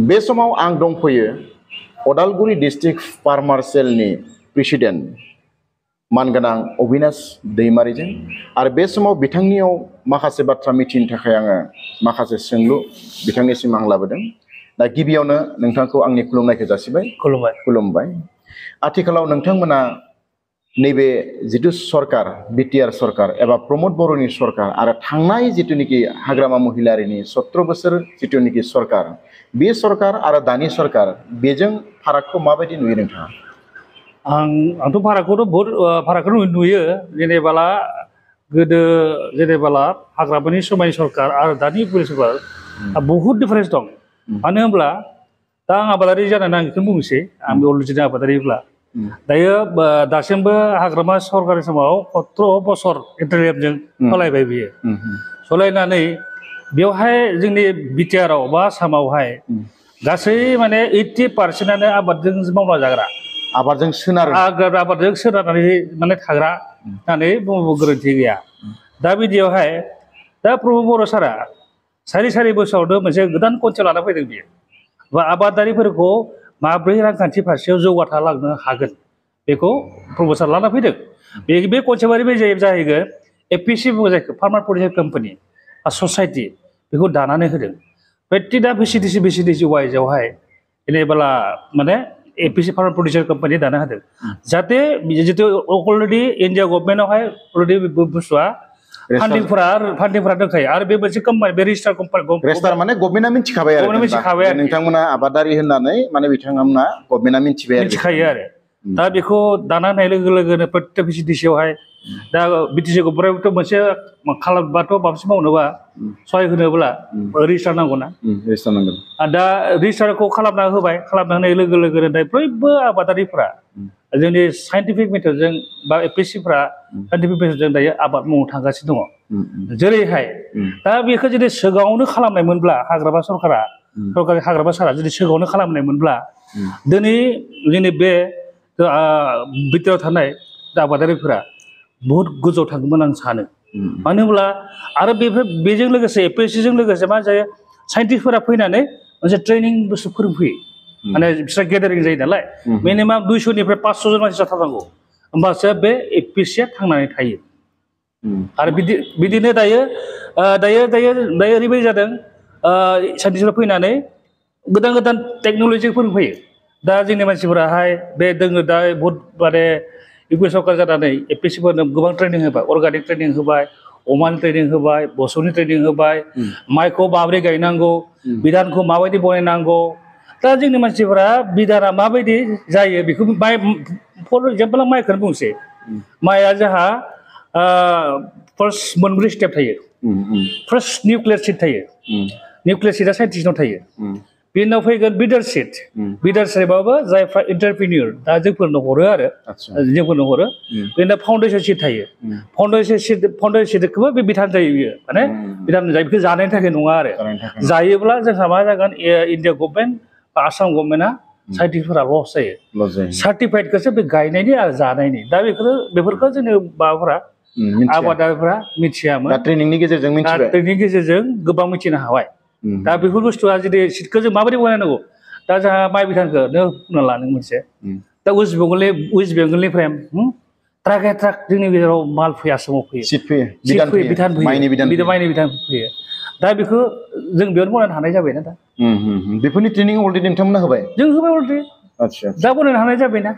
बे समाव आं दंफैयो उदालगुरि डिस्ट्रिक्ट फार्मार सेलनि प्रेसिडेन्ट मानगोनां अबिनाश दैमारिजों आरो बे समाव बिथांनियाव माखासे बाथ्रा मिथिनो थाखाय आङो माखासे सोंलु बिथांनिसिम आं लाबोदों। दा गिबियावनो नोंथांखौ आंनि खुलुमनायखौ जासिबाय। खुलुमबाय। आथिखालाव नोंथांमोना नैबे जिथु सरकार बिटिआर सरकार एबा प्रमोद बर'नि सरकार आरो थांनाय जिथुनिखि हाग्रामा महिलारिनि 17 बोसोर जिथुनिखि सरकार बे सरकार आरो दानि सरकार बेजों फारागखौ माबायदि नुयो नोंथाङा? आंथ' फारागखौथ' बहुत फारागखौ नुयो। जेनेबाला गोदो जेनेबाला हाग्रामानि समायनि सरकार आरो दानि सरकार बहुत डिफारेन्स दं। मानो होनब्ला दा आं आबादारि जानानै आं बेखौनो बुंनोसै। आं अलरेडि आबादारिब्ला दायो दासिमबो हाग्रामा सरकारनि समाव 17 बोसोर इन्टारियामजों सलायबाय बियो। सलायनानै बेवहाय जोंनि बिटिआरआव बा आसामावहाय गासै माने 80% आबादजों मावना जाग्रा। आबादजों सोनारनानै माने थाग्रा होननानै बुङोब्ला गोरोन्थि गैया। दा बिदियावहाय दा प्रमोद बर' सारा सारि बोसोरावनो मोनसे गोदान कनसेप्ट लाना फैदों बियो। बा आबादारिफोरखौ माब्रै रांखान्थि फारसेयाव जौगाथारलांनो हागोन बेखौ प्रमोद सार लाना फैदों। बे कनसेप्टआरि जाहैगोन एपिसि बुङो जायखौ फार्मार प्रडिउसार कम्पानि ससाइटि बेखौ दानानै होदों। दा भिसिडिसि वाइजआवहाय जेनेबा माने एपिसि फार्मार प्रडिउसार कम्पानि दाना होदों। जाहाथे जितु अलरेडि इन्डिया गभर्नमेन्टआवहाय अलरेडि बुस्थुआ फान्डिंफोरा दंखायो आरो बे मोनसे कम्पानि बे रेजिस्टार माने गभर्नमेन्टआ मिथिखाबाय आरो नोंथांमोना आबादारि होननानै माने बिथांमोना गभर्नमेन्टआ मिथिखायो आरो दा बेखौ दाना होनाय लोगो लोगोनो प्रत्येक भिसिडिसियावहाय दा बिटिसि गभर्नमेन्टआथ' मोनसे खालामबाथ' माबा मावनोबा सहाय होनोब्ला रेजिस्टार नांगौना दा रेजिस्टारखौ खालामना होनाय लोगो लोगोनो बयबो आबादारिफ्रा जोंनि साइन्टिफिक मेथडजों बा एपिसिफ्रा साइन्टिफिक मेथडजों दायो आबाद मावनो थांगासिनो दङ। जेरैहाय दा बेखौ जुदि सिगाङावनो खालामनायमोनब्ला हाग्रामा सरकारा हाग्रामा सारा जुदि सिगाङावनो खालामनायमोनब्ला दिनै जोंनि बे बिटिआरआव थानाय आबादारिफोरा बहुत गोजौ थाङोमोन आं सानो। मानो होनब्ला आरो बेजों लोगोसे एपिएससिजों लोगोसे मा जायो साइन्टिस्टफोरा फैनानै मोनसे ट्रेनिं बुस्थु फोरोंफैयो। माने बिस्रा गेदारिं जायो नालाय मिनिमाम 200निफ्राय 500 जन मानसि जाथारनांगौ होमबासो बे एपिएससिया थांनानै थायो। आरो बिदिनो दायो ओरैबायदि जादों साइन्टिस्टफोरा फैनानै गोदान टेक्न'लजि फोरोंफैयो। दा जोंनि मानसिफोराहाय बे दोङो दा बहुत माने इउ सरकार जानानै एपिएससिफोरनो गोबां ट्रेनिं होबाय। अर्गानिक ट्रेनिं होबाय, अमानि ट्रेनिं होबाय, मोसौनि ट्रेनिं होबाय, माइखौ माबोरै गायनांगौ, बिधानखौ माबायदि बनायनांगौ। दा जोंनि मानसिफोरा बिधाना माबायदि जायो बेखौ फर एग्जाम्पल आं माइखौनो बुंसै। माइआ जोंहा फार्स्ट मोनब्रै स्टेप थायो। फार्स्ट निउक्लियार सिड थायो। निउक्लियार सिडआ साइन्टिस्टनाव थायो। बेनि उनाव फैगोन बिडार सिड। बिडार सिडआबो जायफ्रा एन्टारप्रिनियर दा जोंफोरनो हरो आरो जोंफोरनो हरो। बेनि उनाव फाउन्डेसन सिड थायो। फाउन्डेसन सिडखौबो बे बिधान जायो बियो माने बिधान जायो बेखौ जानायनि थाखाय नङा आरो जायोब्ला जोंहा मा जागोन इन्डिया गभर्नमेन्ट बा आसाम गभर्नमेन्टआ साइन्टिस्टफोरा लस जायो। सार्टिफाइडखौसो बे गायनायनि आरो जानायनि दा बेफोरखौ जोंनि माबाफोरा आबादारिफ्रा मिथियामोन। ट्रेनिंनि गेजेरजों गोबां मिथिनो हाबाय। दा बेफोर बुस्थुआ जुदि सिटखौ जों माबायदि बनायनांगौ दा जोंहा माइ बिधानखौ बुंना लानो मोनसे दा वेस्ट बेंगलनिफ्राय ट्राक जोंनि गेजेराव माल फैयो आसामाव फैयो बिधान माइनि बिधान फैयो। दा बेखौ जों बेयावनो बनायनो हानाय जाबायना दा बेफोरनि ट्रेनिं अलरेडि नोंथांमोना होबाय? जों होबाय अलरेडि दा बनायनो हानाय जाबायना।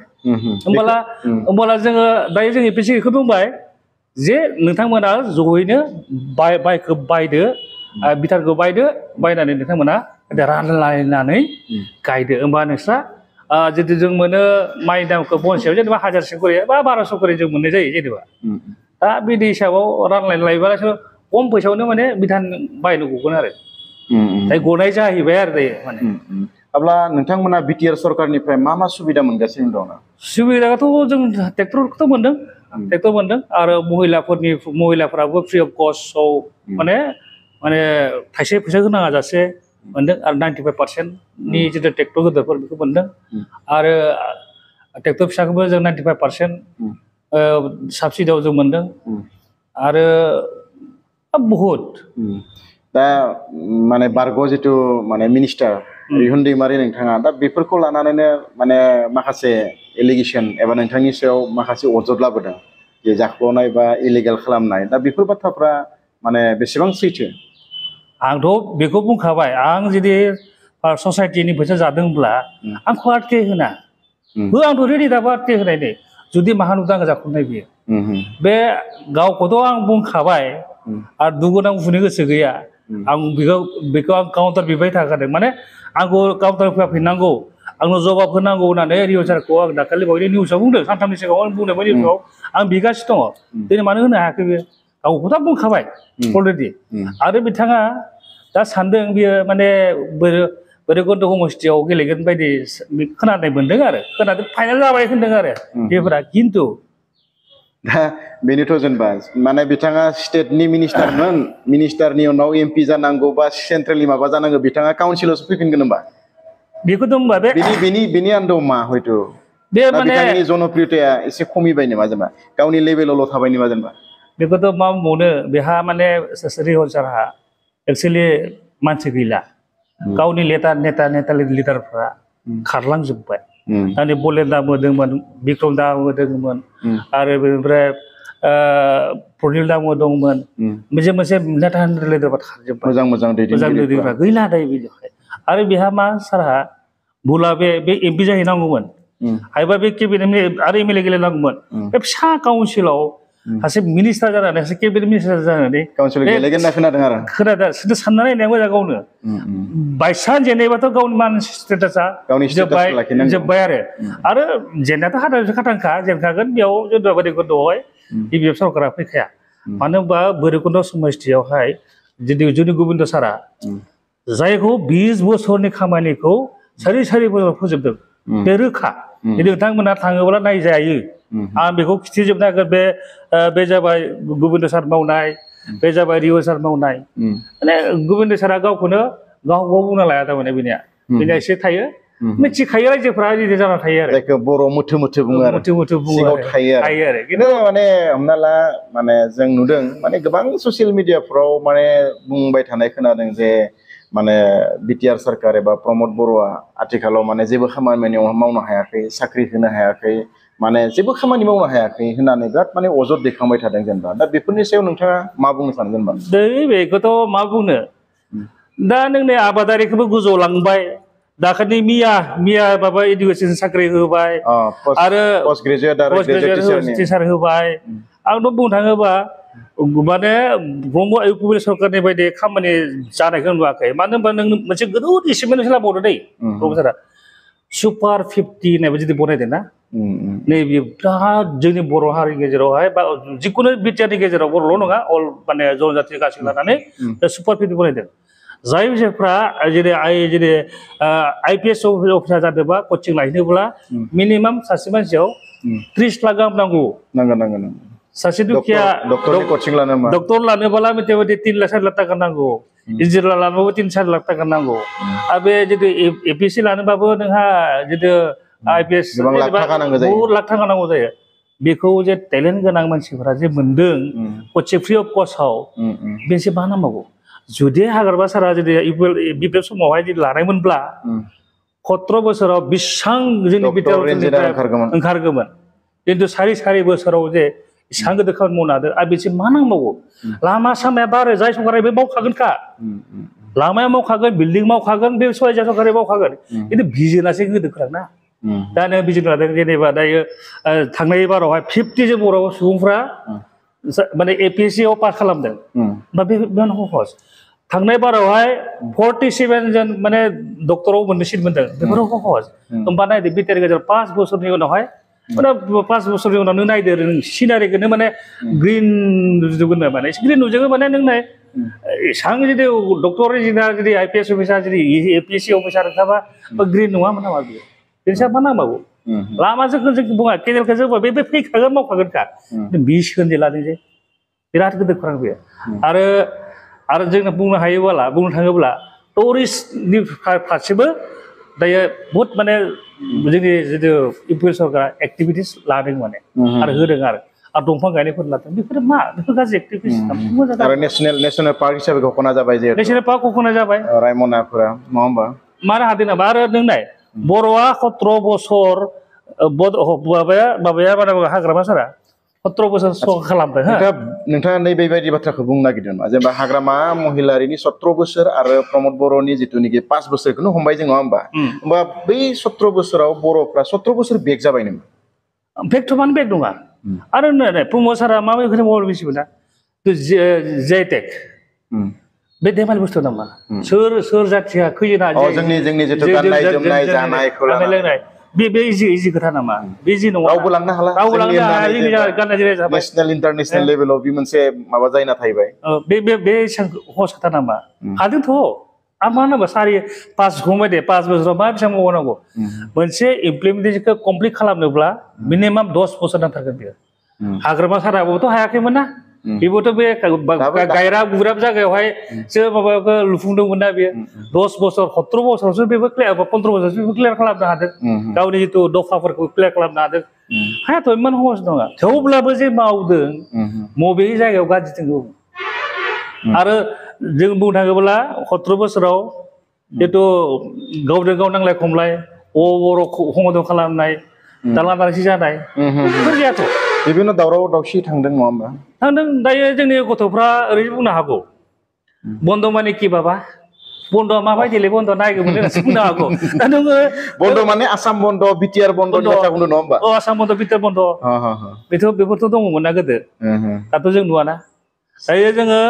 होमबाला जोङो दायो जों एपिएससिखौ बुंबाय जे नोंथांमोना जयैनो बायखौ बायदो बिधानखौ बायनानै नोंथांमोना रानलायनानै गायदो होमबा नोंस्रा जितु जों मोनो माइ दामखौ महनसेयाव जेनेबा 1000 करि बा 1200 करि जों मोननाय जायो जेनेबा। दा बिदि हिसाबाव रानलायना लायोबासो खम फैसायावनो माने बिधान बायनो गगोन आरो दा गनाय जाहैबाय आरो दायो माने। अब्ला नोंथांमोना बिटिआर सरकारनिफ्राय मा सुबिदा मोनगासिनो दं? सुबिदाखौथ' जों ट्रेक्टरखौथ' मोनदों आरो महिलाफोराबो फ्रि अफ कस्टआव माने थाइसे फैसा होनाङा जासे मोनदों आरो 95%नि जितु ट्रेक्टर गिदिरफोर बेखौ मोनदों आरो ट्रेक्टर फिसाखौबो जों 95% साबसिडियाव जों मोनदों आरो बहुत दा माने बारग' जिथु माने मिनिस्टार रिहुन दैमारि नोंथाङा दा बेफोरखौ लानानैनो माने माखासे एलिगेसन एबा नोंथांनि सायाव माखासे अजद लाबोदों जे जाख्ल'नाय बा इलिगेल खालामनाय दा बेफोर बाथ्राफ्रा माने बेसेबां सैथो आंथ' बेखौ बुंखाबाय आं जुदि ससाइटिनि फैसा जादोंब्ला आंखौ आरटि होना आंथ' रेडि दाबो आरटि होनायनि जुदि माहानुदा आं जाख्ल'नाय बियो बे गावखौथ' आं बुंखाबाय आरो दुगुन आं बुंनो गोसो गैया आं बेखौ आं काउन्टार बिबाय थाखादों माने आंखौ काउन्टार होफिननांगौ आंनो जबाब होनांगौ होननानै रिउ सारखौ आं दाखालि बावै निउसाव बुंदों सानथामनि सिगाङाव आं बुंदोंमोन निउसाव आं बिगासिनो दङ दिनै मानो होनो हायाखै बेयो गावखौथ' बुंखाबाय अलरेडि आरो बिथाङा दा सानदों बियो माने बैरकुन्द समस्थियाव गेलेगोन बायदि खोनानाय मोनदों आरो खोनादों फाइनाल जाबाय होनदों आरो बेफोरा खिन्थु दा बेनोथ' जेनेबा माने बिथाङा स्टेटनि मिनिस्टारमोन मिनिस्टारनि उनाव एमपि जानांगौ बा सेन्ट्रेलनि माबा जानांगौ बिथाङा काउन्सिलावसो फैफिनगोन होनबा बेखौथ' होनबा बेनि आन्दोआव मा हयथ' बे माने बिथांनि जनप्रियताया एसे खमिबाय नामा जेनेबा गावनि लेभेलावल' थाबाय नामा जेनेबा बेखौथ' मा बुंबावनो बेहा माने रिहल सारहा एक्सुवेलि मानसि गैला गावनि नेता लिडारफ्रा खारलांजोब्बाय दानि बलेन दामो दंमोन बिक्रम दामो दंमोन आरो बेनिफ्राय प्रनिल दामो दंमोन मोनसे नेता लिडारफ्रा खारजोब्बाय मोजां दैदेनगिरिफ्रा गैला दायो बेनिफ्राय आरो बेहा मा सारहा भुला बे एमपि जाहैनांगौमोन हायोबा बे केबिनेट आरो एमएलए गेलेनांगौमोन बे फिसा काउन्सिलाव सासे मिनिस्टार जानानै सासे केबिनेट मिनिस्टार जानानै काउन्सिल गेलेगोन होनना खोनादों खिन्थु सानना नायनाया मोजां गावनो बायसान्स जेनेबाथ' गावनि मान स्टेटासा जोब्बाय आरो जेननायाथ' हादारसो खाथांखा जेनखागोन बेयाव जोंहा बैरकुन्दआवहाय गिबियाव सरकारा फैखाया मानो होनबा बैरकुन्द समस्थियावहाय जुदि गोबिन्द सारा जायखौ 20 बोसोरनि खामानिखौ सारि बोसोराव फोजोबदों बे रोखा नोंथांमोना थाङोब्ला नायजायो आं बेखौ खिथिजोबनो हागोन बे जाबाय गोबिन्द सार मावनाय बे जाबाय रिउ सार मावनाय माने गोबिन्द सारा गावखौनो गाव बुंना लाया थारमाने बेनिया एसे थायो मिथिखायो रायजोफ्रा रिदि जाना थायो आरो जायखौ बर' मोथो बुङो आरो सिङाव थायो आरो खिन्थु माने हमना ला माने जों नुदों माने गोबां ससियेल मिडियाफ्राव माने बुंबाय थानाय खोनादों जे माने बिटिआर सरकार एबा प्रमद बर'आ आथिखालाव माने जेबो खामानि मावनो हायाखै साख्रि होनो हायाखै माने जेबो खामानि मावनो हायाखै होननानै बिराद माने अजद दैखांबाय थादों जेनेबा दा बेफोरनि सायाव नोंथाङा मा बुंनो सानगोन होनबा बेखौथ' मा बुंनो दा नोंनि आबादारिखौबो गोजौ लांबाय दाखालि मिया माबा इडुकेसन साख्रि होबाय आरो पस्ट ग्रेजुएट टिचार होबाय आंथ' बुंनो थाङोबा माने ब्रह्म इउपिपिएल सरकारनि बायदि खामानि जानायखौ नुवाखै मानो होनबा नों मोनसे गोदो एसिमेन्ट लाबावदो दै प्रफेसारा सुपार 50 होननायबो जुदि बनायदों ना नैबे बिराद जोंनि बर' हारिनि गेजेरावहाय बा जिखुनु बिटिआरनि गेजेराव बर'ल' नङा अल माने जनजाति गासैखौ लानानै सुपार 50 बनायदों जाय बिसोरफ्रा जेरै आइपिएस अफिसार जादोंबा कचिं लाहैनोब्ला मिनिमाम सासे मानसियाव 30 लाख गाहाम नांगौ सासे दुखिया डक्टर लानोब्ला मथे 3 लाख 4 लाख टाका नांगौ इन्जिनियार लानोबाबो 3-4 लाख टाका नांगौ आरो बे जुदि एपिएससि लानोबाबो नोंहा जुदि आइपिएस बहुत लाख टाका नांगौ जायो बेखौ जे टेलेन्ट गोनां मानसिफोरा जे मोनदों कचिं फ्रि अफ कस्टआव बेसे मा नांबावगौ जुदि हाग्रामा सारा जुदि बिपिएल समावहाय जुदि लानायमोनब्ला 17 बोसोराव बेसेबां जोंनि बिटिआर ओंखारगौमोन खिन्थु सारि बोसोराव जे इसेबां गिदिर खामानि मावनो हादों आरो बेसे मा नांबावगौ लामा सामाया बारो जाय सरकारा बे मावखागोनखा लामाया मावखागोन बिल्डिं मावखागोन बे सहायजा सरकारा मावखागोन खिन्थु भिजनासो गोदोखोरा ना दा नों बिजन लादों जेनेबा दायो थांनाय बारावहाय 50 जोन बर' सुबुंफ्रा माने एपिएससिआव पास खालामदों बा बे सहज थांनाय बारावहाय 47 जन माने डक्टराव मोननो सिट मोनदों बेफोरो सहज होमबा नायदो बिटिआर गेजेराव 5 बोसोरनि उनावहाय माने 5 बोसोरनि उनाव नों नायदो सिनारिखौनो माने ग्रिन नुजोबगोन माने ग्रिन नुजोबो माने नों नाय एसां जुदि डक्टर इन्जिनियार जुदि आइपिएस अफिसार जुदि एपिएससि अफिसार थाबा ग्रिन नङामोन नामा बेयो बेनिसा मा नांबावगौ लामाजों जों बुङा केनेलखौ जों बे फैखागोन मावखागोनखा बिस होनजे लादों जे बिराद गिदिर खौरां बेयो आरो जों बुंनो थाङोब्ला टुरिस्टनि फारसेबो दायो बहुत माने जोंनि जितु इउपिएल सरकारा एक्टिभिटिस लादों माने आरो होदों आरो दंफां गायनायफोर लादों बेफोर मा बेफोर गाज्रि एक्टिभिटिस मोजां आरो नेसनेल पार्क हिसाबै घोषणा जाबाय जे नेसनेल पार्क घोषणा जाबाय रायमनाफोरा नङा होमबा मानो हादों नामा आरो नों नाय बर'आ 17 बोसोर माबाया हाग्रामा सारा 17 बोसोर सह खालामदों हो नोंथाङा नैबेबायदि बाथ्राखौ बुंनो नागिरदों जेनेबा हाग्रामा महिलारिनि 17 बोसोर आरो प्रमद बर'नि जिथुनिखि 5 बोसोरखौनो हमबाय जों नङा होमबा होमबा बै 17 बोसोराव बर'फ्रा 17 बोसोर बेक जाबाय नों बेकथ' मानो बेक नङा आरो नै प्रमद सारा माबायदि खोथा मावो मिथिबाय जेटेक बे देमालि बुस्थु नामा सोर जाथिया खैजना जोंनि जिथु गाननाय जोमनाय जानायखौ लानानै बे इजि खोथा नामा बे इजि नङा रावबो लांनो हाला गाननाय जोमनाय जाबाय नेसनेल इन्टारनेसनेल लेभेलाव बे मोनसे माबा जायना थाहैबाय बे हस खोथा नामा हादोंथ' आरो मा होनांगौ 5 घंबाय दे 5 बोसोराव मा बेसेबां मावनांगौ मोनसे इमप्लिमेन्टेसनखौ कमप्लिट खालामनोब्ला मिनिमाम 10 बोसोर नांथारगोन बेयो हाग्रामा साराबोथ' हायाखैमोन ना बेबोथ' बे गायरा गुग्राब जायगायावहाय माबाखौ लुफुंदोंमोन ना बेयो 10 बोसोर 17 बोसोरावसो बेबो 15 बोसोरसो बेबो क्लियार खालामनो हादों गावनि जिथु दफाफोरखौ क्लियार खालामनो हादों हायाथ' इमान सहस नङा थेवब्लाबो जे मावदों बबे जायगायाव गाज्रि दङ आरो जों बुंनो थाङोब्ला 17 बोसोराव जिथु गावजों गाव नांलाय खमलाय बर' खमदन खालामनाय दालां दानसि जानाय बेफोर गैयाथ' बिभिन्न दावराव दावसि थांदों नङा होमबा थांदों दायो जोंनि गथ'फ्रा ओरैनो बुंनो हागौ बन्द माने कि बाबा बन्द'आ माबायदिलै बन्द' नायगौमोन होननासो बुंनो हागौ दा नोङो बन्द माने आसाम बन्द बिटिआर बन्द बाथ्रा बुंदों नङा होमबा आसाम बन्द बिटिआर बन्द बेफोरथ' दङमोन ना गोदो दाथ' जों नुवाना दायो जोङो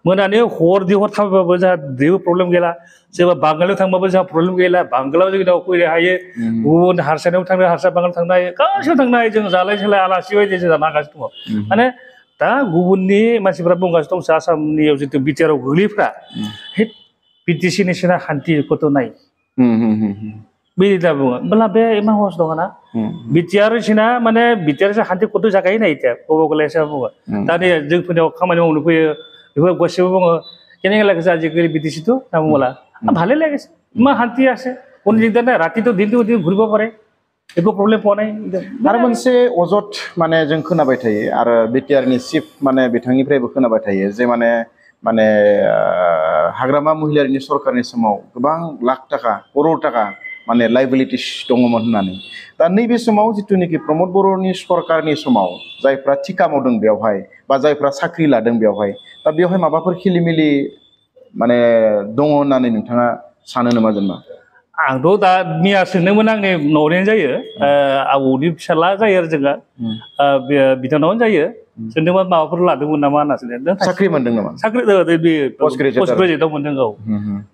मोनानि हर थाबायबाबो जोंहा जेबो प्रब्लेम गैला सोरबा बांगालियाव थांबाबो जोंहा प्रब्लेम गैला बांगालाव जोंनाव फैनो हायो गुबुन हारसानियाव थांनो हारसा बांगाल थांनो हायो गासैबो थांनो हायो जों जालाय सोलाय आलासि बायदि जों जानो हागासिनो दङ माने दा गुबुननि मानसिफ्रा बुंगासिनो दंसो आसामनियाव जितु बिटिआराव गोग्लैफ्रा बिटिसि नेसना खान्थिखौथ' नाय बिदि दा बुङो होमब्ला बे इमान हस दङ ना बिटिआर माने बिटिआर खान्थिखौथ' जागायो नाय এতিয়া ক'ব গ'লে एसे बुङो दा नै जोंफोरनियाव खामानि मावनो फैयो बेफोर गासैबो बुङो কেনেকৈ লাগিছে আজিকালি বিটিচিটো না বুঙলা ভালে লাগিছে ইমান শান্তি আছে কোনো দিগদাৰ নাই ৰাতিটো দিনটো ঘূৰিব পাৰে একো প্ৰব্লেম পোৱা নাই आरो मोनसे अजद माने जों खोनाबाय थायो आरो बिटिआरनि चिफ माने बिथांनिफ्रायबो खोनाबाय थायो जे माने हाग्रामा महिलारिनि सरकारनि समाव गोबां लाख थाखा करोड़ थाखा माने लाइबिलिटिस दङमोन होननानै दा नैबे समाव जिथुनिखि प्रमद बर'नि सरकारनि समाव जायफ्रा थिका मावदों बेवहाय बा जायफ्रा साख्रि लादों बेवहाय दा बेवहाय माबाफोर खिलिमिलि माने दङ होननानै नोंथाङा सानो नामा जेनेबा आंथ' दा मैया सोंदोंमोन आंनि न'नियानो जायो आबौनि फिसाला जायो आरो जोंहा बिनानावनो जायो सोंदोंमोन माबाफोर लादोंमोन नामा होनना सोंदों साख्रि मोनदों नामा साख्रि पस्ट ग्रेजुएटआव मोनदों औ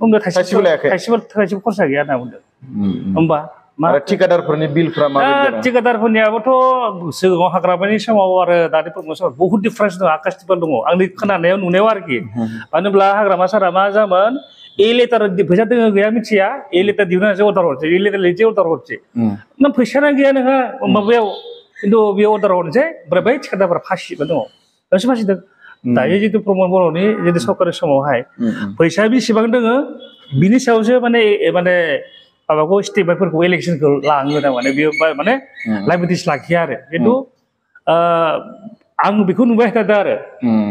बुंदों थाइसेबो खरसा गैया होनना बुंदों होमबा आरो ठिकादारफोरनि बिलफ्रा माबायदि ठिकादारफोरनियाबोथ' सिगाङाव हाग्रामानि समाव आरो दानि समाव बहुत डिफारेन्स दङ आकाश टिपाल दङ आंनि खोनानायाव नुनायाव आरोखि मानो होनब्ला हाग्रामा सारा मा जामोन ए लेटार फैसा दङ गैया मिथिया ए लेटार दिहुननानैसो अर्डार हरसै ए लेटार लिरसै अर्डार हरसै नों फैसाना गैया नोंहा माबायाव खिन्थु बेयाव अर्डार हरनोसै ओमफ्राय बै ठिकादारफोरा फासिबो दङ गासै फासिदों दायो जितु प्रमद बर'नि जितु सरकारनि समावहाय फैसा बेसेबां दोङो बिनि सायावसो माने माबाखौ स्टेटमेन्टफोरखौ इलेक्सनखौ लाङो थारमाने बेयो माने लाइबिलिटिस लाखिया आरो खिन्थु आं बेखौ नुबाय थादों आरो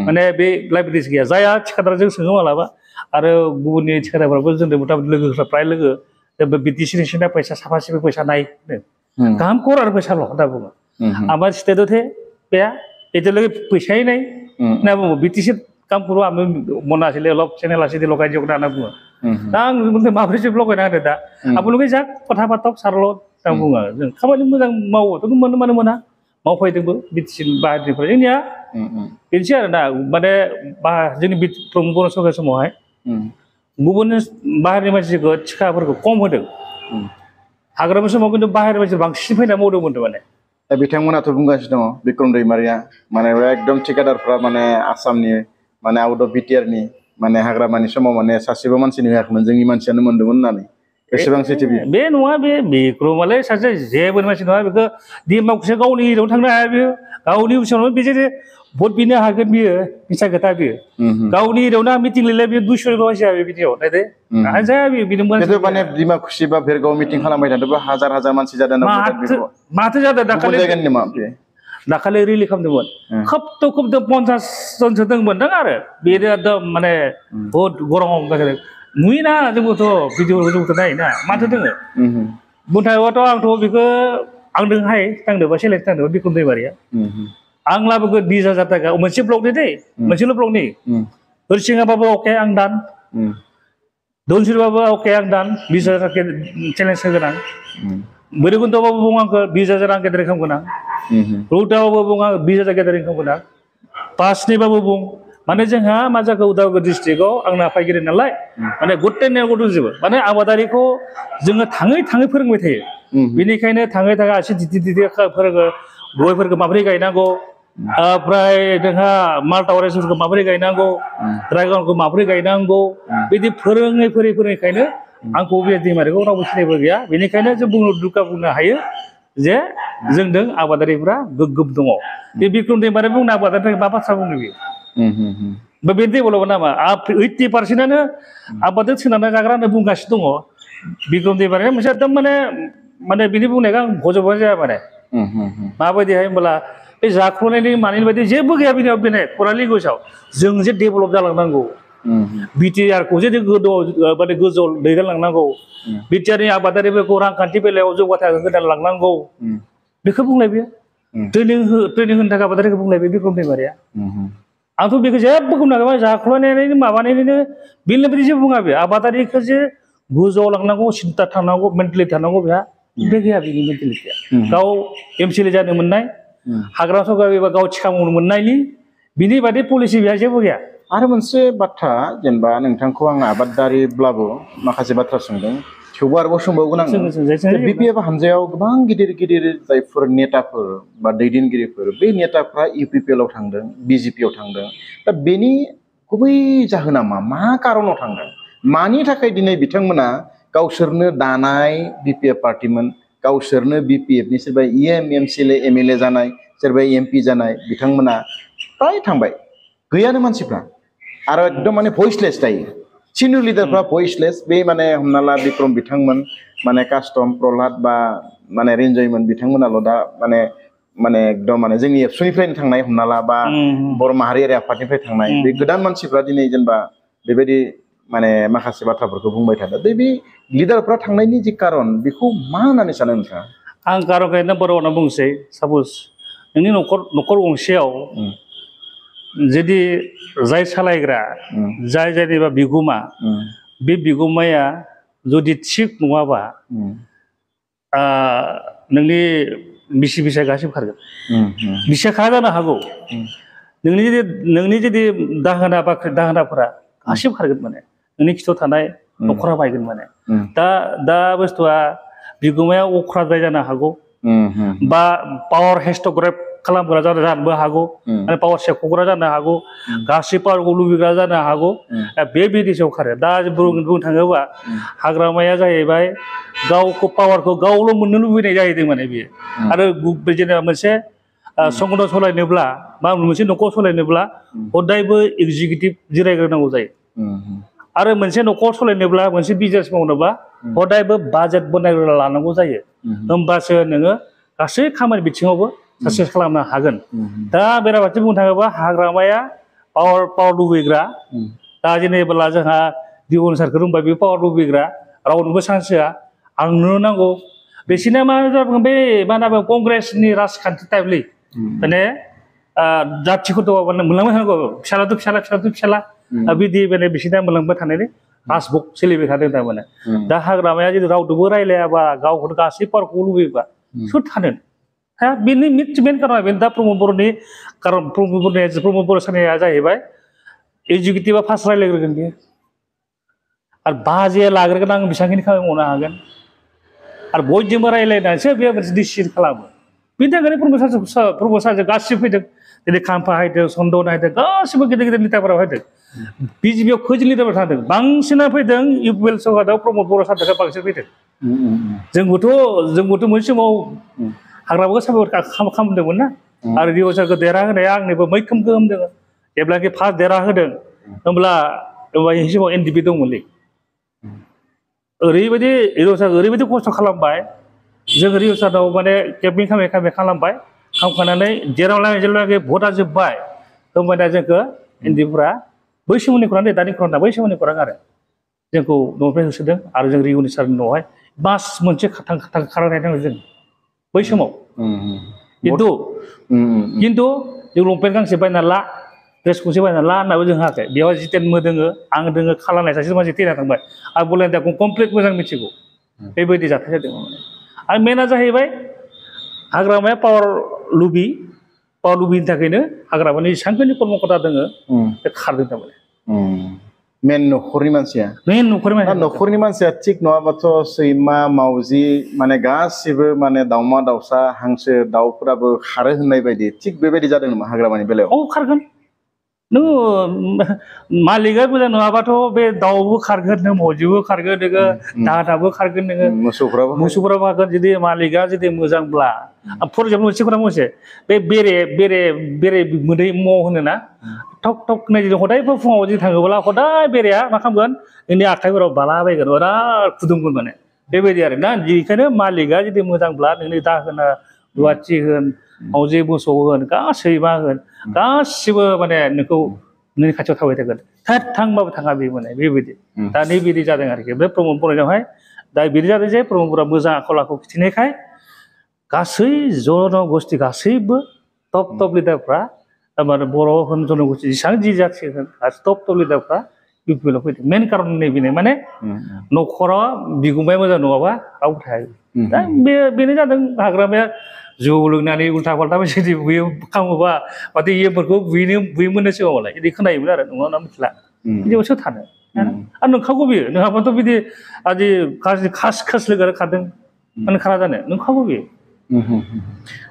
माने बे लाइबिलिटिस गैया जाया ठिकादारजों सोङो मालाबा आरो गुबुननि ठिकादारफ्राबो जोंनो मथा मथि लोगोफ्रा फ्राय लोगो बिटिसि नेसना फैसा साफासिबो फैसा नाय गाहाम खर आरो फैसाल' होनना बुङो আমার স্টেটত হে বেয়া এতিয়ালৈকে পইচাই নাই না বিটিসি কাম কৰো আমি মন আছিলে অলপ চেনেল আছে লগাই দিয়ক না বুঙো दा आं माबोरै जेबो लगायना होदो दा आपलोকে যাক কথা পাতক सारल' दा बुङो जों खामानि मोजां मावो थ' मानो मोना मावफैदोंबो बिटिसि बाहेरनिफ्राय जोंनिया बेनोसै आरो ना माने जोंनि प्रमद बर' सरकार समावहाय गुबुन बाहेरनि मानसिखौ थिखाफोरखौ खम होदों हाग्रामा समाव खिन्थु बाहेरनि मानसि बांसिन फैना मावदोंमोन माने बिथांमोनाथ' बुंगासिनो दङ बिक्रम दैमारिया माने एकदम ठिकादारफ्रा माने आसामनि माने आउट अफ बिटिआरनि माने हाग्रामानि समाव माने सासेबो मानसि नुयाखैमोन जोंनि मानसियानो मोन्दोंमोन होननानै बेसेबां सैथो बे नङा बे बिक्रमालाय सासे जेबो मानसि नङा बेखौ दिमागखौसो गावनि एरियायावनो थांनो हाया बियो गावनि उनावनो बे जे भट बिनो हागोन बियो मिसा खोथा बियो गावनि एरियायावनो मिटिं लिरलाय बियो 200 ल'सो बे बिदियाव नायदे जाया बियो माने दिमाकुसि बा भेरगाव मिटिं खालामबाय थादोंबा हाजार मानसि जादों माथो जादों दाखालि जायगानि नामा बे दाखालि रिलिज खालामदोंमोन खोब तो 50 जनसो दंमोनदां आरो बेनो एकदम माने बहुत गरम जादों नुयोना जोंबोथ' भिडिअफोरखौ जोंबोथ' नायोना माथो दोङो बुंनो थाङोबाथ' आंथ' बेखौ आंदोंहाय थांदोंबा सेलेक्ट थांदोंबा बिक्रम दैमारिया आं लाबोगोन 20,000 थाखा मोनसे ब्लगनि दै मोनसेल' ब्लगनि हरिसिङाबाबो अके आं दान धनसिरिबाबो अके आं दान 20,000 थाखा चेलेन्ज होगोन आं बैरकुन्ट'बाबो बुं आंखौ 20,000 आं गेदेर खालामगोन आं रौताबाबो बुं आं 20,000 गेदेर खालामगोन आं पासनिबाबो बुं माने जोंहा मा जाखो उदालगुरि डिस्ट्रिक्टआव आंना फायगिरि नालाय माने गटे नेमखौ दंजोबो माने आबादारिखौ जोङो थाङै फोरोंबाय थायो बेनिखायनो थाङै आसि दिदि फोरोङो गयफोरखौ माबोरै गायनांगौ ओमफ्राय जोंहा माल्टा अरेन्जफोरखौ माबोरै गायनांगौ ड्रागनखौ माबोरै गायनांगौ बिदि फोरोंनायखायनो आंखौ बे दैमारिखौ रावबो सिनायबो गैया बेनिखायनो जों बुंनो हायो जे जोंदों आबादारिफ्रा गोग्गोम दङ बे बिक्रम दैमारि बुंनो आबादारिनि मा बाथ्रा बुंनो बेयो बे डेभेलप नामा 80%आनो आबादजों सोनारना जाग्रा होनना बुंगासिनो दङ बिक्रम दैमारिया मोनसे एकदम माने बिनि बुंनायखौ आं बजबनाय जाया माने माबायदिहाय होनब्ला बे जाख्ल'नायनि मानायनि बायदि जेबो गैया बेनियाव बेनो खौरां लेंगुवेजाव जों जे डेभेलप जालांनांगौ बिटिआरखौ जे गोजौआव दैदेनलांनांगौ बिटिआरनि आबादारिफोरखौ रांखान्थि बेलायाव जौगाथाय होलांनांगौ बेखौ बुंलाय बेयो ट्रेनिं होनो थाखाय आबादारिखौ बुंलाय बे बिक्रम दैमारिया आंथ' बेखौ जेबो बुंनांगौ जाख्ल'नायनि माबानायनिनो बेनि बायदि जेबो बुङा बे आबादारिखौ जे गोजौआव लांनांगौ सिन्था थानांगौ मेन्टेलिटि थानांगौ बेहा बे गैया बेनि मेन्टेलिटिया गाव एमसिएलए जानो मोननाय हाग्रा सरकार एबा गाव थिखा मावनो मोननायनि बिनि बादि पलिसि बेहा जेबो गैया आरो मोनसे बाथ्रा जेनेबा नोंथांखौ आं आबादारिब्लाबो माखासे बाथ्रा सोंदों थेवबो आरोबाव सोंबावगोन आं बिपिएफ हानजायाव गोबां गिदिर जायफोर नेताफोर बा दैदेनगिरिफोर बे नेताफ्रा इउपिपिएलआव थांदों बिजेपिआव थांदों दा बेनि गुबै जाहोना मा कारनाव थांदों मानि थाखाय दिनै बिथांमोना गावसोरनो दानाय बिपिएफ पार्टिमोन गावसोरनो बिपिएफनि सोरबा इएम एमसिएलए एमएलए जानाय सोरबा एमपि जानाय बिथांमोना फ्राय थांबाय गैयानो मानसिफ्रा आरो एकदम माने भइसलेस दायो सिनियर लिडारफ्रा भइसलेस बे माने हमना ला बिक्रम बिथांमोन माने कास्टम प्रहलाद बा माने रेन्जयमोन बिथांमोनाल' दा माने एकदम माने जोंनि एबसुनिफ्रायनो थांनाय हमना ला बा बर' माहारियारि आफादनिफ्राय थांनाय बे गोदान मानसिफ्रा दिनै जेनेबा बेबायदि माने माखासे बाथ्राफोरखौ बुंबाय थादों दा बे लिडारफ्रा थांनायनि जि कारन बेखौ मा होननानै सानो नोंथाङा आं कारनखौ बर' होनना बुंसै साप'ज नोंनि न'खर गंसेयाव जुदि जाय सालायग्रा जाय जेनेबा बिगुमा बे बिगुमाया जुदि थिग नङाबा नोंनि बिसि फिसाया गासिबो खारगोन बिसिया खाया जानो हागौ नोंनि जुदि दाहोनाफोरा गासिबो खारगोन माने नोंनि खिथाव थानाय न'खरा बायगोन माने दा बुस्थुआ बिगुमाया अख्राद्राय जानो हागौ बा पावार हेस्टग्राफ खालामग्रा जानोबो हागौ आरो पावार सेखग्रा जानो हागौ गासै पावारखौ लुबैग्रा जानो हागौ बे बिदेशआव खारो दा बुंनो थाङोबा हाग्रामाया जाहैबाय गावखौ पावारखौ गावल' मोननो लुबैनाय जाहैदों माने बेयो आरो जेनेबा मोनसे संगठन सालायनोब्ला बा मोनसे न'खर सालायनोब्ला हदायबो एग्जिकिउटिभ जिरायग्रोनांगौ जायो आरो मोनसे न'खर सालायनोब्ला मोनसे बिजनेस मावनोबा हदायबो बाजेट बनायग्रोना लानांगौ जायो होमबासो नोङो गासै खामानि बिथिङावबो साक्सेस खालामनो हागोन दा बेराफारसे बुंनो थाङोबा हाग्रामाया पावार लुबैग्रा दा जेनेबा जोंहा दिवन सारखौ रोंबाय बे पावार लुबैग्रा रावनोबो चान्स होआ आंनो नांगौ बिसोरना मा जागोन बे मा होनना बुङो कंग्रेसनि राजखान्थि टाइपलै माने जाथिखौथ' मोनलांबाय थानांगौ फिसालाथ' फिसाला बिदि माने बिसोरना मोनलांबाय थानायनि पासबुक सोलिबाय थादों थारमाने दा हाग्रामाया जुदि रावदोबो रायलायाबा गावखौनो गासै पावारखौ लुबैयोबा सोर थानो बेनि मेन कारना बेनो दा प्रमद बर'नि कारन प्रमद बर' साननाया जाहैबाय एजुकेटिभा फार्स्ट रायलायग्रोगोन बेयो आरो बाजिया लाग्रोगोन आं बेसेबांखिनि खामानि मावनो हागोन आरो बयजोंबो रायलायनानैसो बे मोनसे डिसिसन खालामो बेनि थाखायनो प्रमद सारजों गासिबो फैदों दिनै खाम्फा हायदों सन्दन हायदों गासिबो गेदेर नेताफोरा फैदों बिजेपिआव खैजोन लिडारफोर थांदों बांसिना फैदों इउपिएल सरकाराव प्रमद बर' सारजों बांसिन फैदों जोंबोथ' मोनसे समाव हाग्रामाखौ सापर्ट खालामदोंमोन ना आरो रिअ सारखौ देरहा होनाया आंनिबो मैखोम गोहोम दङ जेब्लाखि फार्स्ट देरहा होदों होमब्ला समाव एनडिपि दंमोनलै ओरैबायदि रिअ सारखौ ओरैबायदि खस्थ' खालामबाय जों रिअ साराव माने केम्पिं खालामै खालामबाय खामखानानै जेरावलागै भटआ जोब्बाय होमबाना जोंखौ एनडिएफआ बै समनि खौरां दानि खौरां बै समनि खौरां आरो जोंखौ न'निफ्राय होसोदों आरो जों रिउनि सारनि न'आवहाय मास मोनसे खारनाय थाङो जों बै समाव खिन्थु जों लंपेन्ट गांसे बायना ला ड्रेस गंसे बायना ला होननाबो जों होआखै बेवहाय जितेनबो दोङो आं दोङो खालामनाय सासे मानसि थैना थांबाय आं बलेन्टियारखौ कमप्लिट मोजां मिथिगौ बेबायदि जाथाय जादों आरो मेनआ जाहैबाय हाग्रामाया पावार लुबिनि थाखायनो हाग्रामानि जेसांखिनि कर्मकर्ता दोङो बे खारदों थारमाने मेन न'खरनि मानसिया न'खरनि मानसिया थिग नङाबाथ' सैमा मावजि माने गासिबो माने दाउमा दाउसा हांसो दाउफोराबो खारो होननाय बायदि थिग बेबायदि जादों नामा हाग्रामानि बेलायाव खारगोन नों मालिकआ मोजां नङाबाथ' बे दाउबो खारगोन नों मावजिबो खारगोन नोङो दाहादाबो खारगोन नोङो मोसौफ्राबो खारगोन जुदि मालिकआ जुदि मोजांब्ला फर एग्जाम्पल मोनसे खोथा बुंनोसै बे बेरे मोदै म' होनोना टक टक होननाय हदायबो फुङाव जुदि थाङोब्ला हदाय बेरेया मा खालामगोन नोंनि आखाइफोराव बालाबायगोन बिराद फुदुंगोन माने बेबायदि आरो ना बेनिखायनो मालिकआ जुदि मोजांब्ला नोंनि दाहोना रुवाथि होन मावजि मोसौ होन गासैबा होन गासिबो माने नोंखौ नोंनि खाथियाव थाबाय थागोन थांबाबो थाङा बे माने बेबायदि दा नैबिदि जादों आरोखि बे प्रमद बर'नियावहाय दा बिदि जादों जे प्रमदफोरा मोजां आखल आखु खिथिनायखाय गासै जन'गस्थि गासैबो टप लिडारफ्रा माने बर' होन जन'गस्थि जेसेबां जि जाथि होन टप लिडारफ्रा इउपिएलआव फैदों मेन कारन नैबेनो माने न'खराव बिगुमाया मोजां नङाबा रावबो थाया दा बेनो जादों हाग्रामाया जौ लोंनानै उल्था फाल्था जुदि बुयो खालामोबा माथो इएमफोरखौ बुयोमोननो सिगाङावलाय बिदि खोनायोमोन आरो नङा मिथिला बिदियाव सोर थानो आरो नंखागौ बियो नोंहाबाथ' बिदि आदि खास लोगो खारदों माने खारा जानो नंखागौ बियो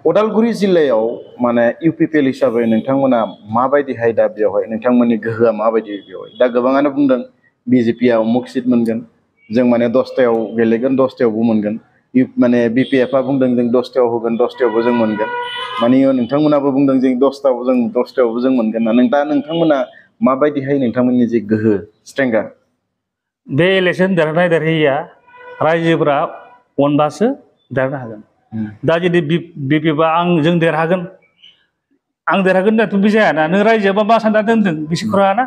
उदालगुरि जिल्लायाव माने इउपिपिएल हिसाबै नोंथांमोना माबायदिहाय दा बेवहाय नोंथांमोननि गोहोआ माबायदि बेवहाय दा गोबाङानो बुंदों बिजेपिआ अमुक सिट मोनगोन जों माने 10थायाव गेलेगोन 10थायावबो मोनगोन माने बिपिएफआ बुंदों जों 10थायाव होगोन 10थायावबो जों मोनगोन माने नोंथांमोनाबो बुंदों जों 10थायावबो जों मोनगोन दा नोंथांमोना माबायदिहाय नोंथांमोननि जे गोहो स्ट्रेंगा बे इलेक्सन देरहायैया रायजोफोरा अनबासो देरहानो हागोन दा जुदि बिपिएफआ जों देरहागोन होननाथ' बे जायाना नों रायजोआ मा सानना दोनदों बिसोर ना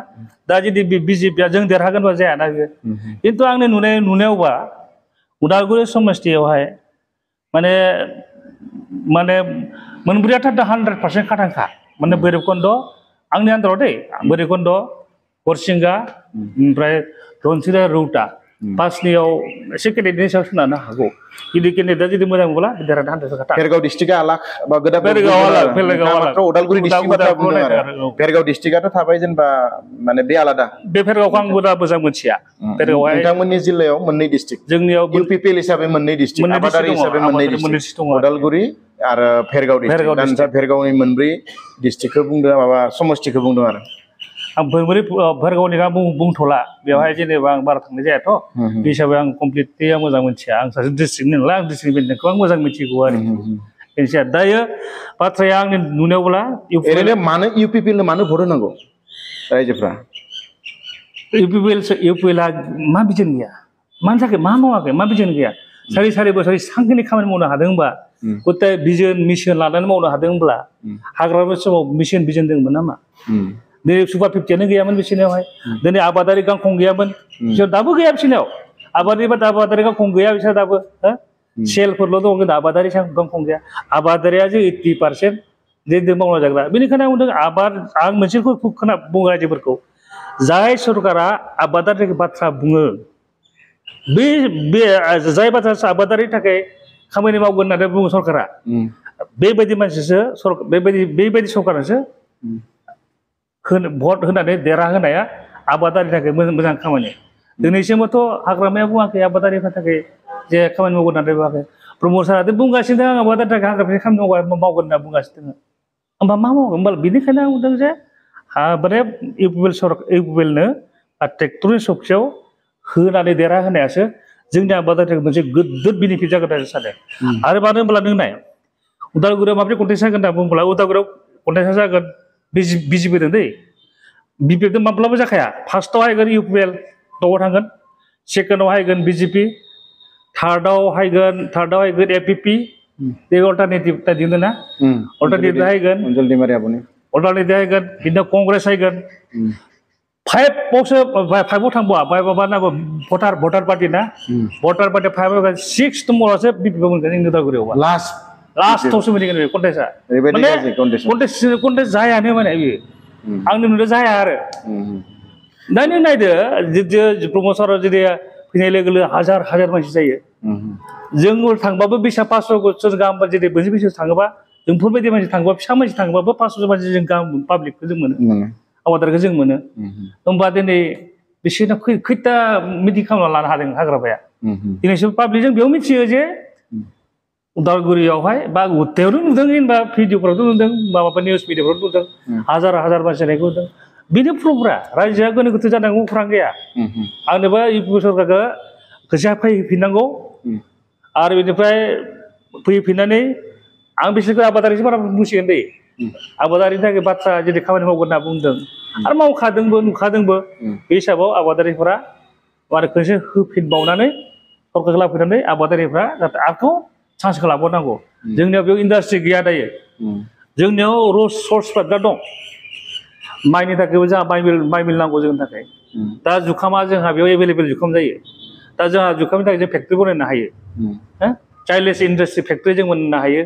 दा जुदि बिजेपिआ जों देरहागोनबा जायाना बेयो खिन्थु आंनि नुनायावबा उदालगुरि समस्थियावहाय माने मोनब्रैयाथ' 100% खाथांखा माने भैरबकुन्द आंनि आन्दाराव भैरबकुन्द हरसिंगा ओमफ्राय रनजित रौता पासनियाव एसे केन्डिडेटनि सायाव सोनारनो हागौ जुदि केन्डिडेटआ जुदि मोजां मोनब्ला देरहानो 100% भेरगाव डिस्ट्रिक्टआ आलाग बा उदालगुरि भेरगाव डिस्ट्रिक्टआथ' थाबाय जेनेबा माने बे आलादा बे भेरगावखौ आंबो दा मोजां मोनथिया नोंथांमोननि जिल्लायाव मोननै डिस्ट्रिक्ट जोंनियाव इउपिपिएल हिसाबै मोननै डिस्ट्रिक्ट आबादारि हिसाबै मोननै डिस्ट्रिक्ट उदालगुरि आरो भेरगाव डिस्ट्रिक्ट दा भेरगावनि मोनब्रै डिस्ट्रिक्टखौ बुंदों माबा समस्थिखौ बुंदों आरो आं भेरगावनिखौ बुंथ'ला बेवहाय जेनेबा आं बारा थांनाय जायाथ' बे हिसाबै आं कमप्लिटलि मोजां मिथिया आं सासे डिस्ट्रिक्टनि नालाय आं डिस्ट्रिक्टनि बेनिखौ आं मोजां मिथिगौ आरो बेनोसै दायो बाथ्राया आंनि नुनायावब्ला ओरैनो मानो इउपिपिएलनो मानो भट होनांगौ रायजोफ्रा इउपिएलआ मा बिजन गैया मानि थाखाय मा मावाखै मा बिजन गैया सारि बोसोर सांखिनि खामानि मावनो हादों होनबा गथाय बिजन मिशन लानानै मावनो हादों होनब्ला हाग्रामा समाव मिशन बिजन दंमोन नामा दिनै सुपार 50आनो गैयामोन बिसोरनियावहाय दिनै आबादारि गांखं गैयामोन बिसोर दाबो गैया बिसोरनियाव आबादारि गांखं गैया बिसोर दाबो सेलफोरल' दं কিন্তু आबादारि गांखं गैया आबादारिया जे 80% जे मावना जाग्रा बेनिखायनो आं बुंदों आं मोनसेखौ बुङो रायजोफोरखौ जाय सरकारा आबादारिनि बाथ्रा बुङो बे जाय बाथ्रा आबादारिनि थाखाय खामानि मावगोन होननानै बुङो सरकारा बेबायदि मानसिसो बेबायदि सरकारासो भट होनानै देरहाहोनाया आबादारिनि थाखाय मोजां खामानि दिनैसिमबोथ' हाग्रामाया बुङाखै आबादारिफोरनि थाखाय जे खामानि मावगोन होननानै बुङाखै प्रमद साराथ' बुंगासिनो दं आबादारिनि थाखाय हाग्रामानि खामानि मावगोन होनना बुंगासिनो दङ होमबा मा मावगोन होमबा बेनिखायनो आं बुंदों जे माने इउपिएलनो ट्रेक्टरनि सबसियाव होनानै देरहाहोनायासो जोंनि आबादारिनि मोनसे गिदिर बेनिफिट जागोन होननानै सानो आरो मानो होनब्ला नों नाय उदालगुरियाव माबोरै कन्टेस्ट जागोन होनना बुङोब्ला उदालगुरियाव कन्टेस्टआ जागोन बिजेपि दं दै बिजेपिजों माब्लाबा जाखाया फार्स्टआव हायगोन इउपिएल द'आव थांगोन सेकेन्डआव हायगोन बिजेपि थार्डआव हायगोन एपिपि बे अल्टारनेटिभ दा दिनो ना अल्टारनेटिभ हायगोन अनजल दैमारि आब'नि अल्टारनेटिभ हायगोन बिदिनो कंग्रेस हायगोन फाइभआव थांबा माबा नांगौ भटार पार्टी ना भटार पार्टी फाइभआव 6 नम्बरावसो बिपिपि मोनगोन जोंनि उदालगुरियावबा लास्टआवसो मोनगोन बे कन्टेस्टआ माने कन्टेस्ट जायानो माने बियो आंनि नुदों जाया आरो दा नों नायदो जुदि प्रम'साराव जुदि फैनाय लोगो लोगो हाजार मानसि जायो जों थांबाबो बिसा 500 गाहाम जुदि बैसो थाङोबा जोंफोरबायदि मानसि थाङोबा फिसा मानसि थाङोबाबो 500 मानसि जों गाहाम पाब्लिकखौ जों मोनो आबादारिखौ जों मोनो होमबा दिनै बिसोरना खैथा मिटिं खालामना लानो हादों हाग्रामाया दिनैसो पाब्लिकजों बेयाव मिथियो जे उदालगुरियावहाय बा गुत्तायावनो नुदों जेनेबा भिडिअफोरावथ' नुदों माबा निउस मिडियाफ्राव नुदों हाजार मानसि जानायखौ नुदों बेनो प्रब्रा रायजोआ गोनो गोथो जानांगौ खुरां गैया आंनोबा इउ सरकारखौ फैसा फैफिननांगौ आरो बेनिफ्राय फैफिननानै आं बिसोरखौ आबादारिसो बारा बुंसिगोन दै आबादारिनि थाखाय बाथ्रा जुदि खामानि मावगोन होनना बुंदों आरो मावखादोंबो नुखादोंबो बे हिसाबाव आबादारिफोरा आरो खनसे होफिनबावनानै सरकारखौ लाफैनानै आबादारिफ्रा जाहाथे आखौ चान्सखौ लाबावनांगौ जोंनियाव बेयाव इन्डास्ट्रि गैया दायो जोंनियाव सर्सफ्रा दा दं माइनि थाखायबो जोंहा माइ मिल नांगौ जोंनि थाखाय दा जुखामा जोंहा बेयाव एभेलेबेल जुखाम जायो दा जोंहा जुखामनि थाखाय जों फेक्ट्रि बनायनो हायो चाइल्डलेस इन्डास्ट्रि फेक्ट्रि जों मोननो हायो